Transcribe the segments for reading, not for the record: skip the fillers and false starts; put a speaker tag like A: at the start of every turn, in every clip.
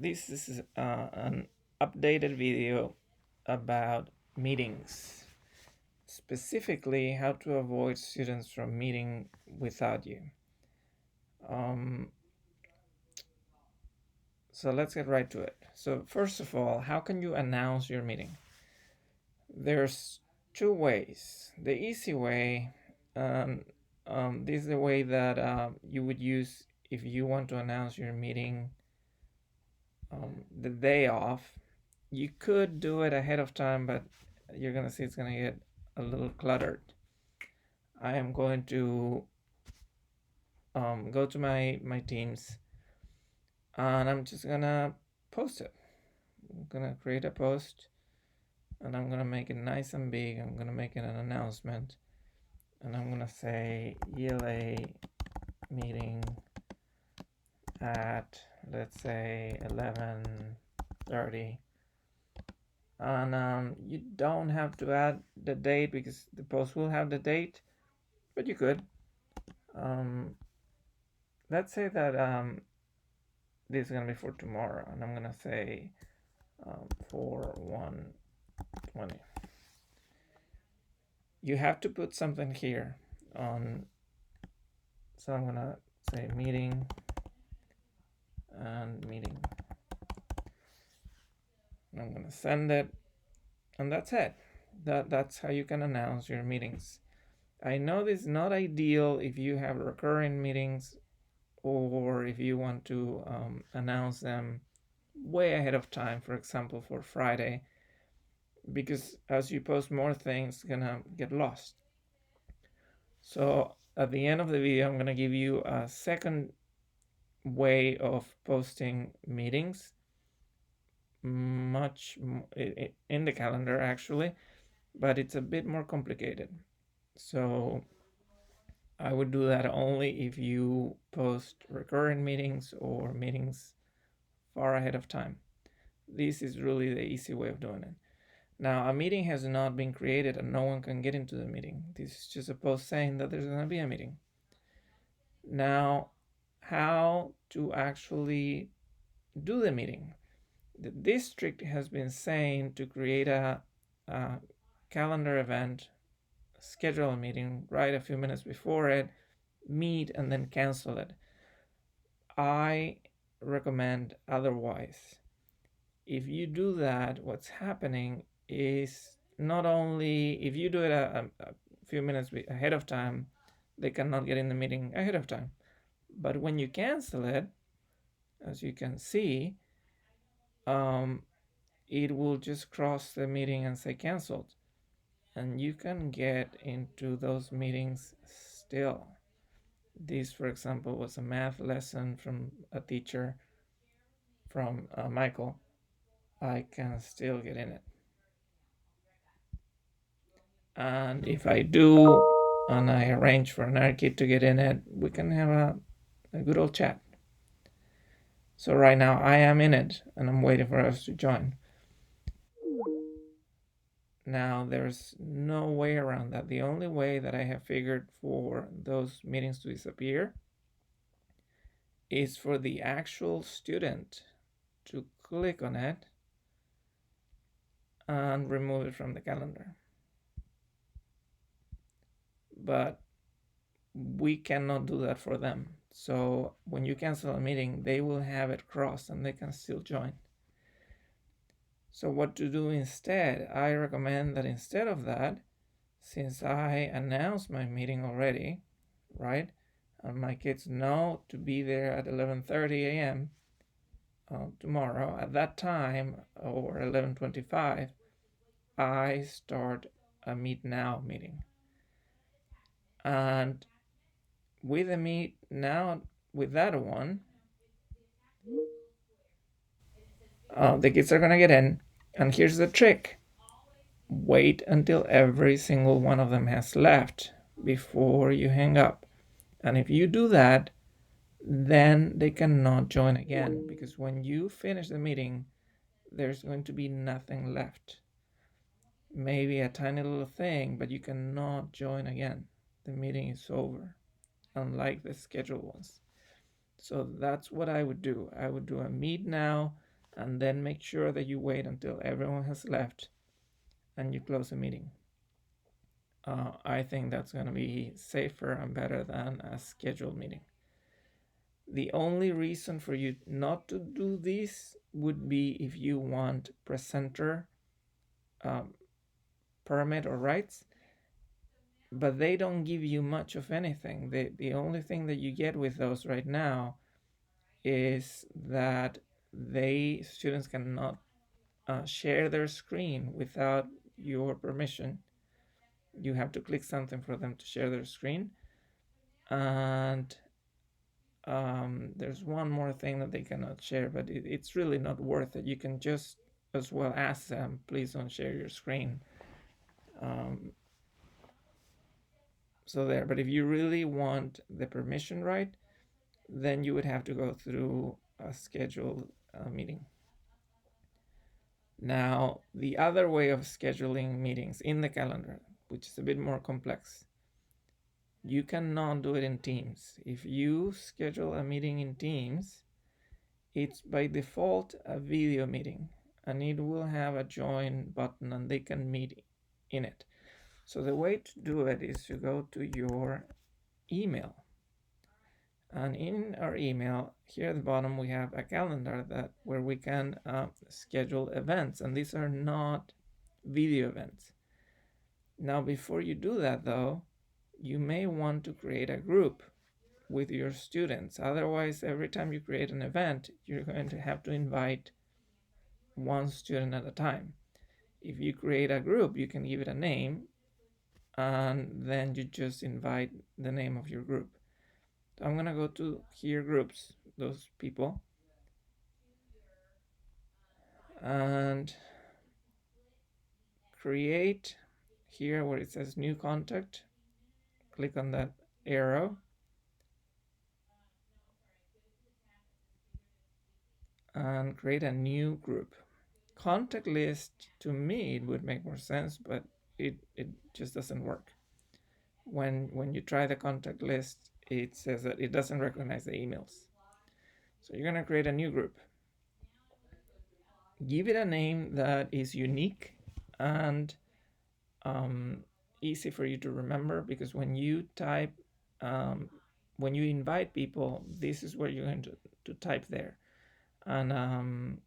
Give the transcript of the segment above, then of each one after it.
A: This is an updated video about meetings, specifically how to avoid students from meeting without you. Um, so let's get right to it. So first of all, how can you announce your meeting? There's two ways. The easy way, um, this is the way that you would use if you want to announce your meeting the day off. You could do it ahead of time, but you're gonna see it's gonna get a little cluttered. I am going to go to my Teams, and I'm just gonna post it. I'm gonna create a post, and I'm gonna make it nice and big. I'm gonna make it an announcement, and I'm gonna say ELA meeting at, let's say, 11:30. And you don't have to add the date because the post will have the date, but you could. Let's say that this is gonna be for tomorrow, and I'm gonna say 4/1/20. You have to put something here on. So I'm gonna say meeting and meeting. And I'm gonna send it, and that's it. That's how you can announce your meetings. I know this is not ideal if you have recurring meetings or if you want to announce them way ahead of time, for example, for Friday, because as you post more things, it's gonna get lost. So at the end of the video, I'm gonna give you a second way of posting meetings, much in the calendar actually, but it's a bit more complicated. So I would do that only if you post recurrent meetings or meetings far ahead of time. This is really the easy way of doing it. Now, a meeting has not been created and no one can get into the meeting. This is just a post saying that there's going to be a meeting. Now, how to actually do the meeting? The district has been saying to create a calendar event, schedule a meeting, write a few minutes before it, meet, and then cancel it. I recommend otherwise. If you do that, what's happening is not only if you do it a few minutes ahead of time, they cannot get in the meeting ahead of time. But when you cancel it, as you can see, it will just cross the meeting and say canceled. And you can get into those meetings still. This, for example, was a math lesson from a teacher from Michael. I can still get in it. And if I do, and I arrange for another kid to get in it, we can have a good old chat. So right now I am in it, and I'm waiting for us to join. Now there's no way around that. The only way that I have figured for those meetings to disappear is for the actual student to click on it and remove it from the calendar. But we cannot do that for them. So when you cancel a meeting, they will have it crossed and they can still join. So what to do instead? I recommend that instead of that, since I announced my meeting already, right? And my kids know to be there at 11:30 a.m. Tomorrow. At that time, or 11:25, I start a Meet Now meeting. And with the Meet Now, with that one, the kids are gonna get in. And here's the trick: wait until every single one of them has left before you hang up. And if you do that, then they cannot join again, because when you finish the meeting, there's going to be nothing left. Maybe a tiny little thing, but you cannot join again. The meeting is over, unlike the scheduled ones. So that's what I would do. I would do a Meet Now and then make sure that you wait until everyone has left and you close the meeting. I think that's going to be safer and better than a scheduled meeting. The only reason for you not to do this would be if you want presenter permit or rights, but they don't give you much of anything. The only thing that you get with those right now is that students cannot share their screen without your permission. You have to click something for them to share their screen. And there's one more thing that they cannot share, but it's really not worth it. You can just as well ask them, please don't share your screen. So there, but if you really want the permission right, then you would have to go through a scheduled meeting. Now, the other way of scheduling meetings in the calendar, which is a bit more complex, you cannot do it in Teams. If you schedule a meeting in Teams, it's by default a video meeting, and it will have a join button and they can meet in it. So the way to do it is to go to your email. And in our email, here at the bottom, we have a calendar where we can schedule events, and these are not video events. Now, before you do that, though, you may want to create a group with your students. Otherwise, every time you create an event, you're going to have to invite one student at a time. If you create a group, you can give it a name, and then you just invite the name of your group. So I'm going to go to here, groups, those people, and create here where it says new contact. Click on that arrow and create a new group. Contact list, to me, it would make more sense, but it just doesn't work. When you try the contact list, it says that it doesn't recognize the emails. So you're going to create a new group. Give it a name that is unique and easy for you to remember, because when you type, when you invite people, this is where you're going to type there. And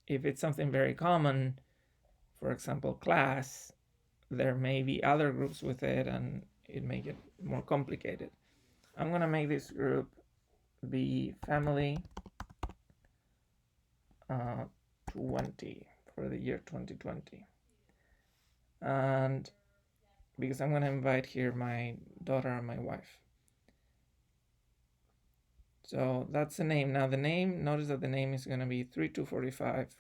A: if it's something very common, for example, class, there may be other groups with it and it may get more complicated. I'm going to make this group be family 20 for the year 2020. And because I'm going to invite here my daughter and my wife. So that's the name. Now the name, notice that the name is going to be 3245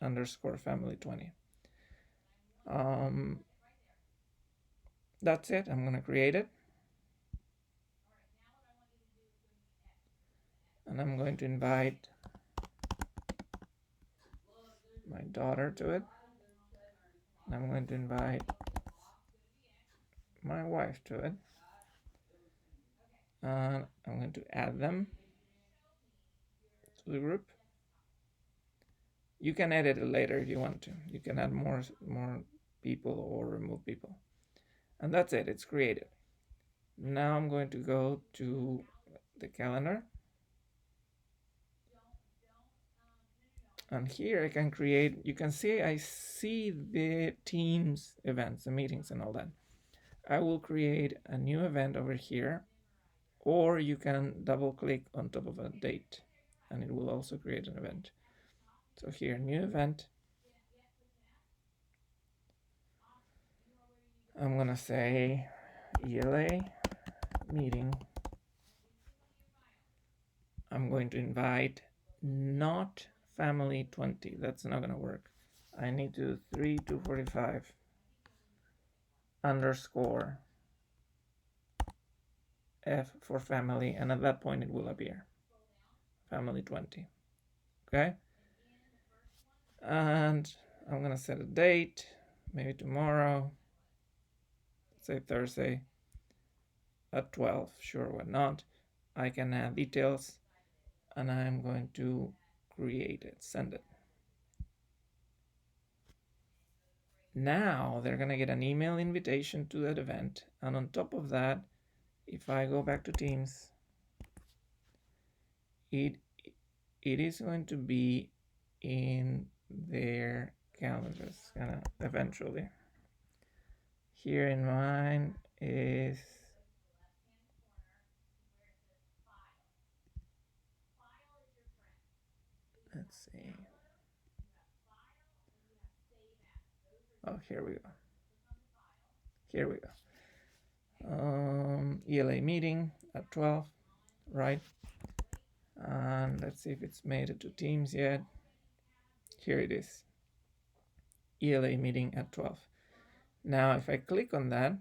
A: underscore family 20. That's it. I'm going to create it. And I'm going to invite my daughter to it. And I'm going to invite my wife to it. And I'm going to add them to the group. You can edit it later if you want to. You can add more people or remove people. And that's it. It's created. Now I'm going to go to the calendar. And here I can create, you can see I see the Teams events, the meetings and all that. I will create a new event over here, or you can double click on top of a date and it will also create an event. So here, new event. I'm gonna say ELA meeting. I'm going to invite not family 20. That's not gonna work. I need to 3245 underscore F for family, and at that point it will appear family 20. Okay, and I'm gonna set a date, maybe tomorrow, say Thursday at 12. Sure, why not? I can add details, and I'm going to create it, send it. Now they're gonna get an email invitation to that event, and on top of that, if I go back to Teams, it is going to be in their calendars eventually. Here in mine is, let's see. Oh, here we go. Here we go. ELA meeting at 12, right? And let's see if it's made it to Teams yet. Here it is. ELA meeting at 12. Now, if I click on that,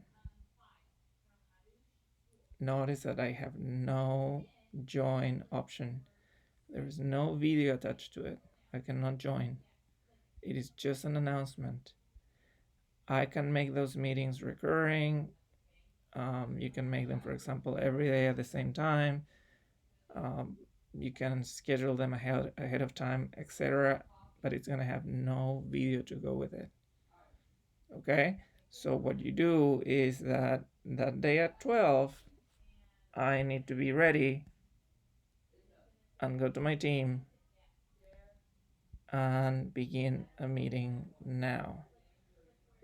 A: notice that I have no join option. There is no video attached to it. I cannot join. It is just an announcement. I can make those meetings recurring. You can make them, for example, every day at the same time. You can schedule them ahead of time, etc. But it's gonna have no video to go with it. Okay, so what you do is that day at 12, I need to be ready and go to my team and begin a meeting now.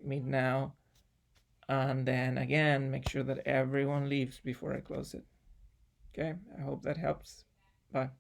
A: Meet now, and then again, make sure that everyone leaves before I close it. Okay, I hope that helps. Bye.